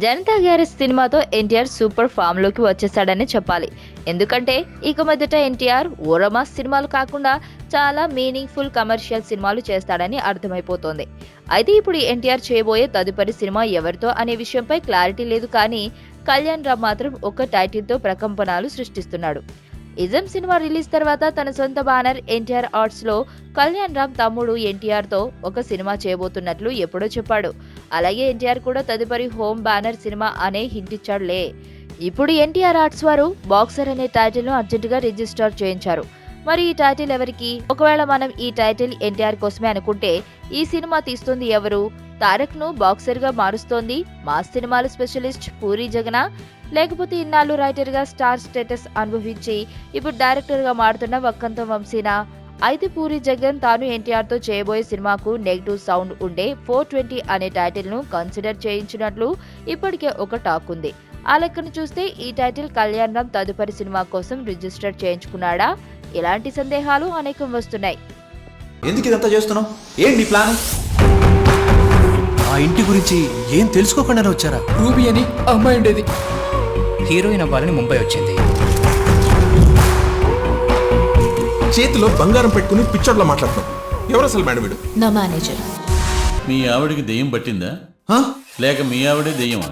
Janata garage సినిమాతో NTR super form లోకి వచ్చేసాడని చెప్పాలి. ఎందుకంటే ఇక మొదట ఎన్టీఆర్ ఓరమాస్ సినిమాలు కాకుండా చాలా మీనింగ్ఫుల్ కమర్షియల్ సినిమాలు చేస్తాడని అర్థమైపోతోంది. అయితే ఇప్పుడు ఎన్టీఆర్ చేయబోయే తదుపరి సినిమా ఎవరితో అనే విషయంపై క్లారిటీ లేదు. కానీ కళ్యాణ్ రామ్ మాత్రం ఒక టైటిల్తో ప్రకంపనలు సృష్టిస్తున్నాడు. ఇజం సినిమా రిలీజ్ తర్వాత తన సొంత బ్యానర్ ఎన్టీఆర్ ఆర్ట్స్ లో కళ్యాణ్ రామ్ తమ్ముడు ఎన్టీఆర్ తో ఒక సినిమా చేయబోతున్నట్లు ఎప్పుడో చెప్పాడు. అలాగే ఎన్టీఆర్ కూడా తదుపరి హోమ్ బ్యానర్ సినిమా అనే హింట్ ఇచ్చాడులే. ఇప్పుడు ఎన్టీఆర్ ఆర్ట్స్ వారు బాక్సర్ అనే టైటిల్ ను అర్జెంటుగా రిజిస్టర్ చేయించారు. మరి ఈ టైటిల్ ఎవరికి? ఒకవేళ మనం ఈ టైటిల్ ఎన్టీఆర్ కోసమే అనుకుంటే ఈ సినిమా తీస్తుంది ఎవరు? తారక్ ను బాక్సర్ గా మారుస్తోంది మాస్ సినిమాల స్పెషలిస్ట్ పూరి జగన్, లేకపోతే ఇన్నాళ్ళు రైటర్ గా స్టార్ స్టేటస్ అనుభవించి ఇప్పుడు డైరెక్టర్ గా మారుతున్న వక్కంతం వంశీనా? అయితే పూరి జగన్ తాను ఎన్టీఆర్ తో చేయబోయే సినిమాకు నెగిటివ్ సౌండ్ ఉండే 420 అనే టైటిల్ ను కన్సిడర్ చేయించినట్లు ఇప్పటికే ఒక టాక్ ఉంది. ఆ లెక్కను చూస్తే ఈ టైటిల్ కళ్యాణ్ రామ్ తదుపరి సినిమా కోసం రిజిస్టర్ చేయించుకున్నాడా? ఇలాంటి సందేహాలు అనేకం వస్తున్నాయి. ఎందుకు ఇదంతా చేస్తున్నావు? ఏంటి నీ ప్లాన్? ఆ ఇంటి గురించి ఏం తెలుసుకోకుండానే వచ్చారా? రూబీ అని అమ్మాయి ఉండేది. హీరోయిన్ అవ్వాలని ముంబై వచ్చింది. చేతిలో బంగారం పెట్టుకుని పిక్చర్లో మాట్లాడుతున్నాం. ఎవరు అసలు మేడం వీడు? నా మేనేజర్. మీ ఆవిడికి దెయ్యం పట్టిందా హా? లేక మీ ఆవిడే దెయ్యమా?